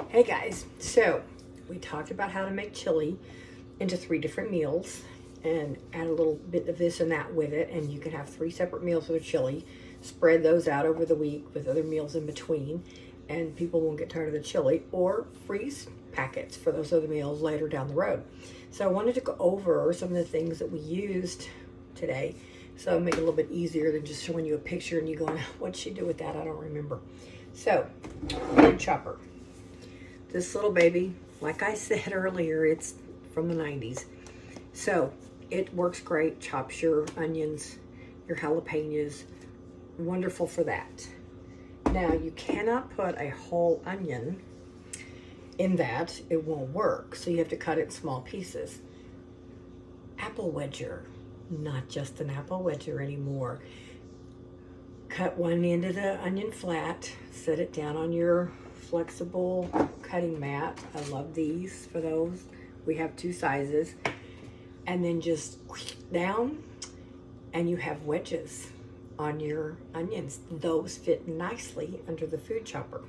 Hey guys, so we talked about how to make chili into 3 different meals and add a little bit of this and that with it, and you can have 3 separate meals with chili. Spread those out over the week with other meals in between, and people won't get tired of the chili, or freeze packets for those other meals later down the road. So I wanted to go over some of the things that we used today, so I'll make it a little bit easier than just showing you a picture and you going, what'd she do with that? I don't remember. So, food chopper. This little baby, like I said earlier, it's from the 90s. So it works great, chops your onions, your jalapenos, wonderful for that. Now you cannot put a whole onion in that, it won't work. So you have to cut it in small pieces. Apple wedger, not just an apple wedger anymore. Cut one end of the onion flat, set it down on your flexible cutting mat. I love these for those. We have 2 sizes. And then just down, and you have wedges on your onions. Those fit nicely under the food chopper.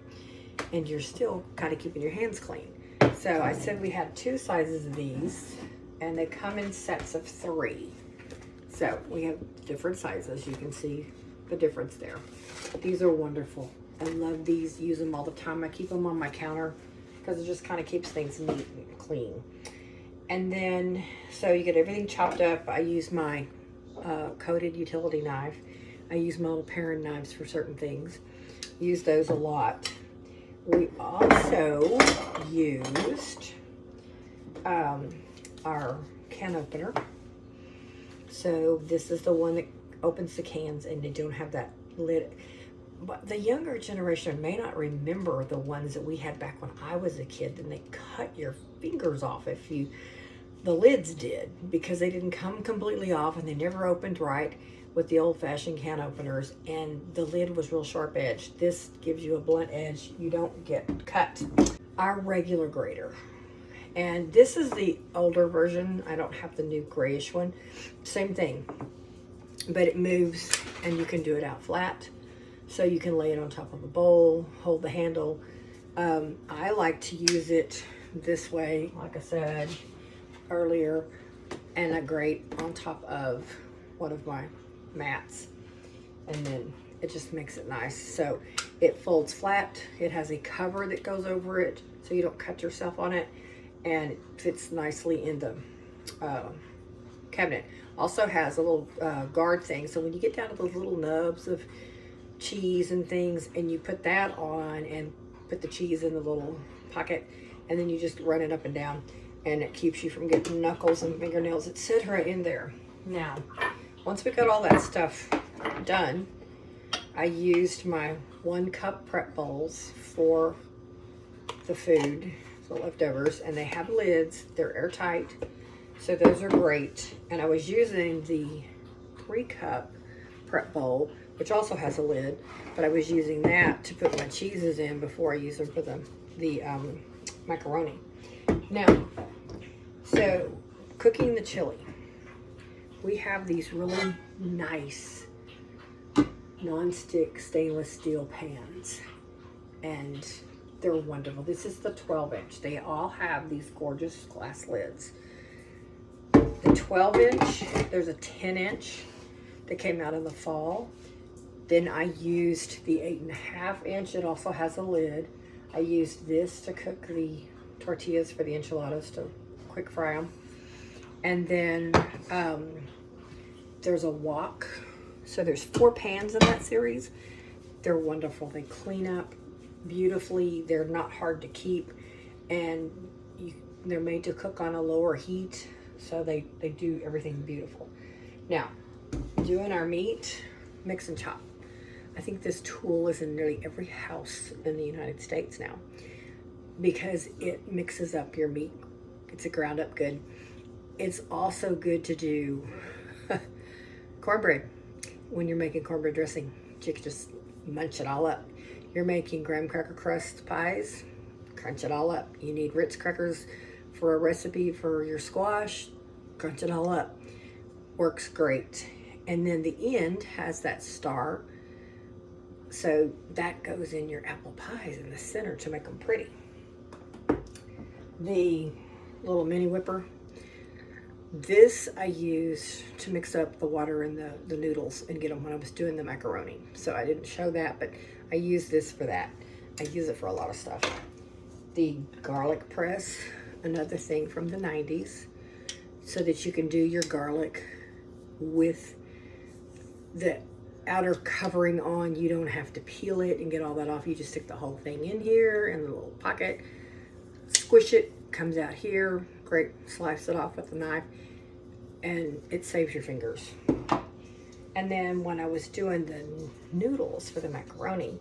And you're still kind of keeping your hands clean. So I said we had 2 sizes of these, and they come in sets of 3. So we have different sizes. You can see the difference there. These are wonderful. I love these, use them all the time. I keep them on my counter because it just kind of keeps things neat and clean. And then, so you get everything chopped up. I use my coated utility knife. I use my little paring knives for certain things. Use those a lot. We also used our can opener. So this is the one that opens the cans and they don't have that lid. But the younger generation may not remember the ones that we had back when I was a kid, and they cut your fingers off if you, the lids did, because they didn't come completely off and they never opened right with the old-fashioned can openers, and the lid was real sharp edged. This gives you a blunt edge. You don't get cut. Our regular grater. And this is the older version. I don't have the new grayish one. Same thing, but it moves and you can do it out flat. So you can lay it on top of a bowl, hold the handle. I like to use it this way, like I said earlier, and I grate on top of one of my mats. And then it just makes it nice. So it folds flat. It has a cover that goes over it so you don't cut yourself on it. And it fits nicely in the cabinet. Also has a little guard thing. So when you get down to those little nubs of cheese and things, and you put that on and put the cheese in the little pocket, and then you just run it up and down, and it keeps you from getting knuckles and fingernails, etc. in there. Now, once we got all that stuff done, I used my 1-cup prep bowls for the food, the leftovers, and they have lids. They're airtight, so those are great. And I was using the 3-cup prep bowl, which also has a lid, but I was using that to put my cheeses in before I use them for the macaroni. Now, so cooking the chili, we have these really nice non-stick stainless steel pans, and they're wonderful. This is the 12-inch. They all have these gorgeous glass lids. The 12-inch, there's a 10-inch that came out in the fall. Then I used the 8.5-inch. It also has a lid. I used this to cook the tortillas for the enchiladas, to quick fry them. And then there's a wok. So there's 4 pans in that series. They're wonderful. They clean up beautifully. They're not hard to keep, and they're made to cook on a lower heat, so they do everything beautiful. Now, doing our meat, mix and chop. I think this tool is in nearly every house in the United States now, because it mixes up your meat. It's a ground up good. It's also good to do cornbread. When you're making cornbread dressing, you can just munch it all up. You're making graham cracker crust pies, crunch it all up. You need Ritz crackers for a recipe for your squash, crunch it all up. Works great. And then the end has that star, so that goes in your apple pies in the center to make them pretty. the little mini whipper. This I use to mix up the water in the noodles and get them when I was doing the macaroni. So I didn't show that, but I use this for that. I use it for a lot of stuff. The garlic press, another thing from the 90s, so that you can do your garlic with the outer covering on. You don't have to peel it and get all that off. You just stick the whole thing in here in the little pocket, squish it, comes out here, great, slice it off with a knife, and it saves your fingers. And then when I was doing the noodles for the macaroni,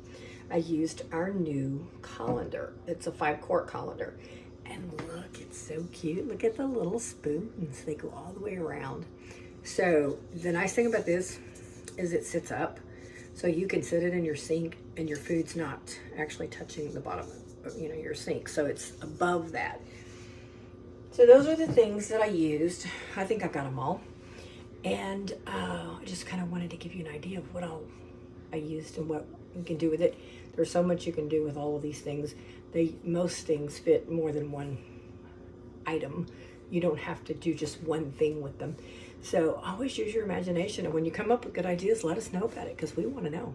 I used our new colander. It's a 5-quart colander. And look, it's so cute. Look at the little spoons. They go all the way around. So the nice thing about this is it sits up. So you can sit it in your sink and your food's not actually touching the bottom of, your sink. So it's above that. So those are the things that I used. I think I got them all. And I just kind of wanted to give you an idea of what I used and what you can do with it. There's so much you can do with all of these things. Most things fit more than one item. You don't have to do just one thing with them. So always use your imagination. And when you come up with good ideas, let us know about it because we want to know.